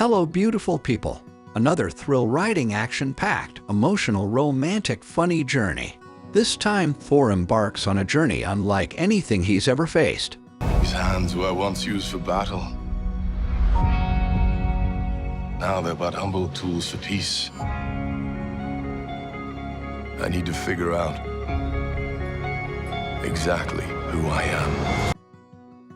Hello beautiful people! Another thrill-riding, action-packed, emotional, romantic, funny journey. This time, Thor embarks on a journey unlike anything he's ever faced. These hands were once used for battle. Now they're but humble tools for peace. I need to figure out exactly who I am.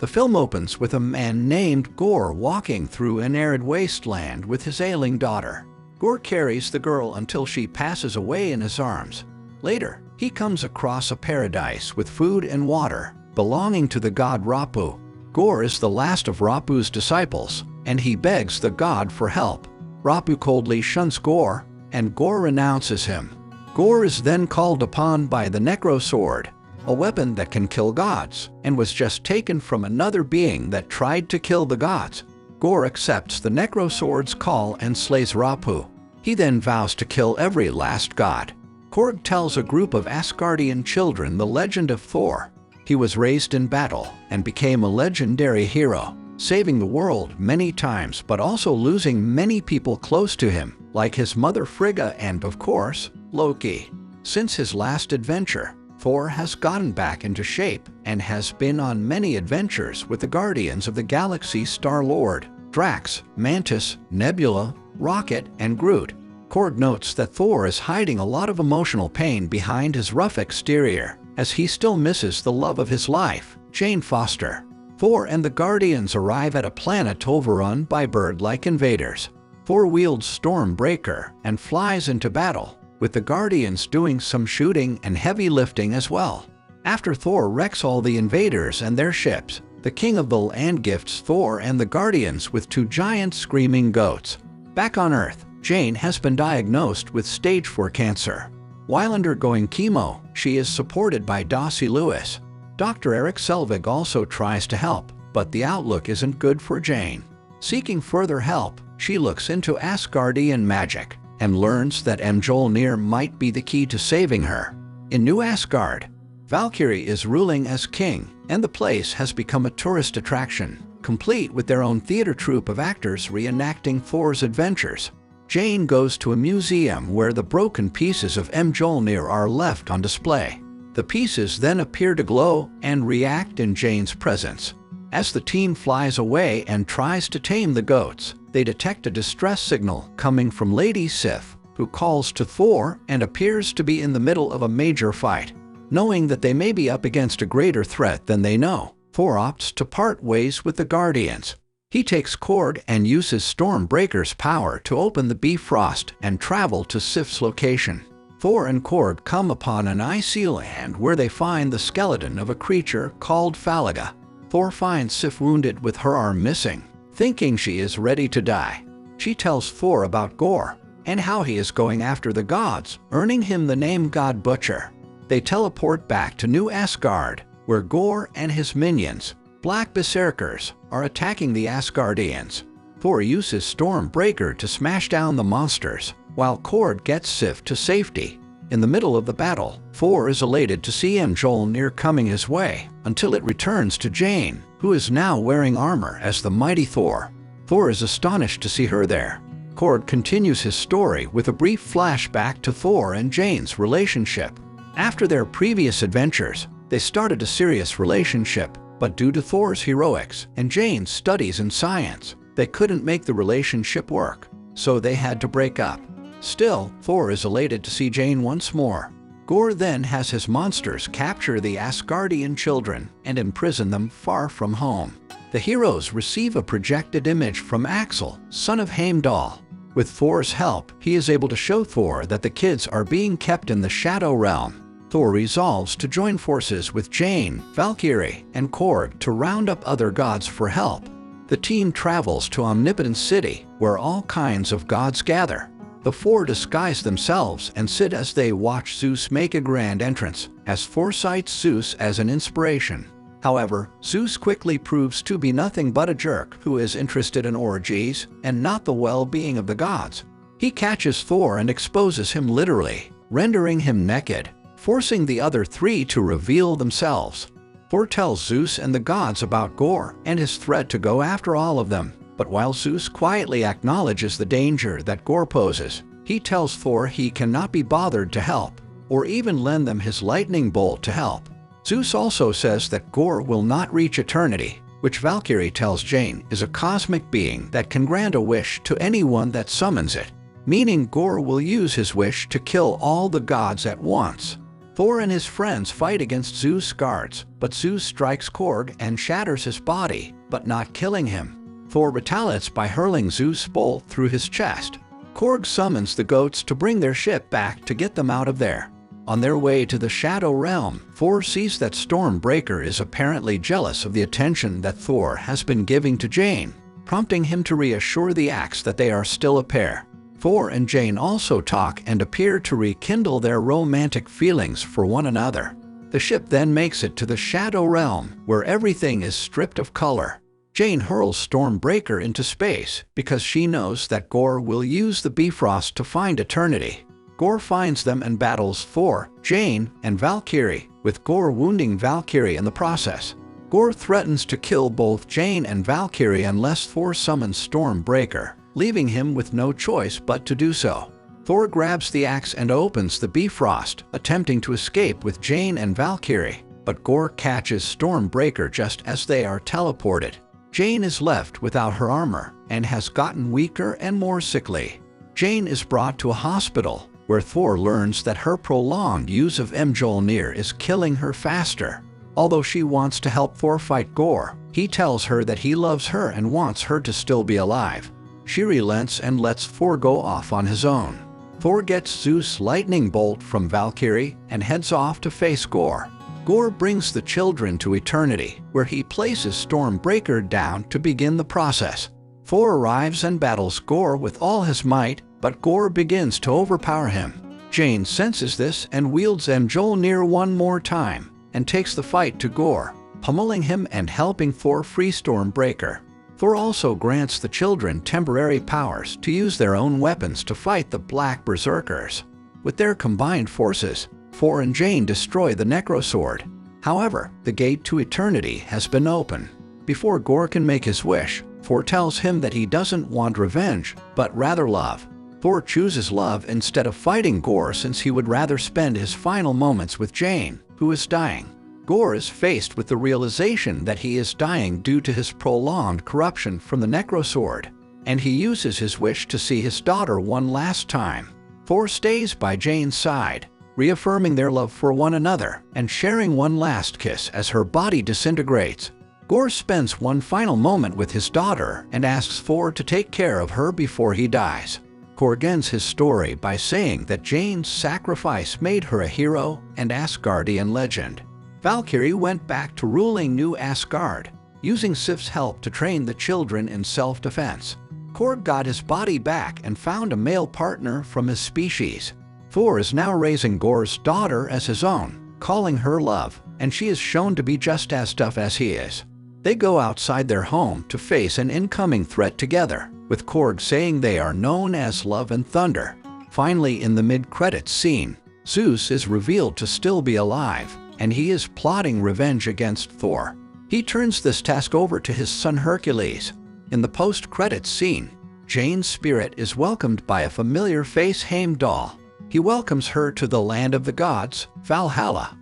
The film opens with a man named Gorr walking through an arid wasteland with his ailing daughter. Gorr carries the girl until she passes away in his arms. Later, he comes across a paradise with food and water, belonging to the god Rapu. Gorr is the last of Rapu's disciples, and he begs the god for help. Rapu coldly shuns Gorr, and Gorr renounces him. Gorr is then called upon by the Necro Sword, a weapon that can kill gods, and was just taken from another being that tried to kill the gods. Gorr accepts the Necro Sword's call and slays Rapu. He then vows to kill every last god. Korg tells a group of Asgardian children the legend of Thor. He was raised in battle and became a legendary hero, saving the world many times but also losing many people close to him, like his mother Frigga and, of course, Loki. Since his last adventure, Thor has gotten back into shape and has been on many adventures with the Guardians of the Galaxy, Star-Lord, Drax, Mantis, Nebula, Rocket, and Groot. Korg notes that Thor is hiding a lot of emotional pain behind his rough exterior, as he still misses the love of his life, Jane Foster. Thor and the Guardians arrive at a planet overrun by bird-like invaders. Thor wields Stormbreaker and flies into battle, with the Guardians doing some shooting and heavy lifting as well. After Thor wrecks all the invaders and their ships, the King of the Land gifts Thor and the Guardians with 2 giant screaming goats. Back on Earth, Jane has been diagnosed with stage 4 cancer. While undergoing chemo, she is supported by Dossie Lewis. Dr. Eric Selvig also tries to help, but the outlook isn't good for Jane. Seeking further help, she looks into Asgardian magic and learns that Mjolnir might be the key to saving her. In New Asgard, Valkyrie is ruling as king, and the place has become a tourist attraction, complete with their own theater troupe of actors reenacting Thor's adventures. Jane goes to a museum where the broken pieces of Mjolnir are left on display. The pieces then appear to glow and react in Jane's presence. As the team flies away and tries to tame the goats, they detect a distress signal coming from Lady Sif, who calls to Thor and appears to be in the middle of a major fight. Knowing that they may be up against a greater threat than they know, Thor opts to part ways with the Guardians. He takes Korg and uses Stormbreaker's power to open the Bifrost and travel to Sif's location. Thor and Korg come upon an icy land where they find the skeleton of a creature called Falaga. Thor finds Sif wounded with her arm missing. Thinking she is ready to die, she tells Thor about Gorr and how he is going after the gods, earning him the name God Butcher. They teleport back to New Asgard, where Gorr and his minions, Black Berserkers, are attacking the Asgardians. Thor uses Stormbreaker to smash down the monsters, while Korg gets Sif to safety. In the middle of the battle, Thor is elated to see Mjolnir coming his way, until it returns to Jane, who is now wearing armor as the Mighty Thor. Thor is astonished to see her there. Korg continues his story with a brief flashback to Thor and Jane's relationship. After their previous adventures, they started a serious relationship, but due to Thor's heroics and Jane's studies in science, they couldn't make the relationship work, so they had to break up. Still, Thor is elated to see Jane once more. Gorr then has his monsters capture the Asgardian children and imprison them far from home. The heroes receive a projected image from Axel, son of Heimdall. With Thor's help, he is able to show Thor that the kids are being kept in the Shadow Realm. Thor resolves to join forces with Jane, Valkyrie, and Korg to round up other gods for help. The team travels to Omnipotent City, where all kinds of gods gather. The 4 disguise themselves and sit as they watch Zeus make a grand entrance, as Thor cites Zeus as an inspiration. However, Zeus quickly proves to be nothing but a jerk who is interested in orgies and not the well-being of the gods. He catches Thor and exposes him literally, rendering him naked, forcing the other 3 to reveal themselves. Thor tells Zeus and the gods about Gorr and his threat to go after all of them. But while Zeus quietly acknowledges the danger that Gorr poses, he tells Thor he cannot be bothered to help, or even lend them his lightning bolt to help. Zeus also says that Gorr will not reach eternity, which Valkyrie tells Jane is a cosmic being that can grant a wish to anyone that summons it, meaning Gorr will use his wish to kill all the gods at once. Thor and his friends fight against Zeus' guards, but Zeus strikes Korg and shatters his body, but not killing him. Thor retaliates by hurling Zeus' bolt through his chest. Korg summons the goats to bring their ship back to get them out of there. On their way to the Shadow Realm, Thor sees that Stormbreaker is apparently jealous of the attention that Thor has been giving to Jane, prompting him to reassure the axe that they are still a pair. Thor and Jane also talk and appear to rekindle their romantic feelings for one another. The ship then makes it to the Shadow Realm, where everything is stripped of color. Jane hurls Stormbreaker into space because she knows that Gorr will use the Bifrost to find eternity. Gorr finds them and battles Thor, Jane, and Valkyrie, with Gorr wounding Valkyrie in the process. Gorr threatens to kill both Jane and Valkyrie unless Thor summons Stormbreaker, leaving him with no choice but to do so. Thor grabs the axe and opens the Bifrost, attempting to escape with Jane and Valkyrie, but Gorr catches Stormbreaker just as they are teleported. Jane is left without her armor and has gotten weaker and more sickly. Jane is brought to a hospital, where Thor learns that her prolonged use of Mjolnir is killing her faster. Although she wants to help Thor fight Gorr, he tells her that he loves her and wants her to still be alive. She relents and lets Thor go off on his own. Thor gets Zeus' lightning bolt from Valkyrie and heads off to face Gorr. Gorr brings the children to eternity, where he places Stormbreaker down to begin the process. Thor arrives and battles Gorr with all his might, but Gorr begins to overpower him. Jane senses this and wields Mjolnir one more time and takes the fight to Gorr, pummeling him and helping Thor free Stormbreaker. Thor also grants the children temporary powers to use their own weapons to fight the Black Berserkers. With their combined forces, Thor and Jane destroy the Necrosword. However, the gate to eternity has been opened. Before Gorr can make his wish, Thor tells him that he doesn't want revenge, but rather love. Thor chooses love instead of fighting Gorr since he would rather spend his final moments with Jane, who is dying. Gorr is faced with the realization that he is dying due to his prolonged corruption from the Necrosword, and he uses his wish to see his daughter one last time. Thor stays by Jane's side, reaffirming their love for one another and sharing one last kiss as her body disintegrates. Gorr spends one final moment with his daughter and asks Thor to take care of her before he dies. Korg ends his story by saying that Jane's sacrifice made her a hero and Asgardian legend. Valkyrie went back to ruling New Asgard, using Sif's help to train the children in self-defense. Korg got his body back and found a male partner from his species. Thor is now raising Gorr's daughter as his own, calling her love, and she is shown to be just as tough as he is. They go outside their home to face an incoming threat together, with Korg saying they are known as Love and Thunder. Finally, in the mid-credits scene, Zeus is revealed to still be alive, and he is plotting revenge against Thor. He turns this task over to his son Hercules. In the post-credits scene, Jane's spirit is welcomed by a familiar face Heimdall. He welcomes her to the land of the gods, Valhalla.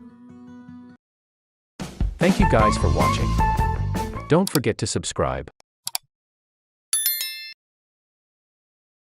Thank you guys for watching. Don't forget to subscribe.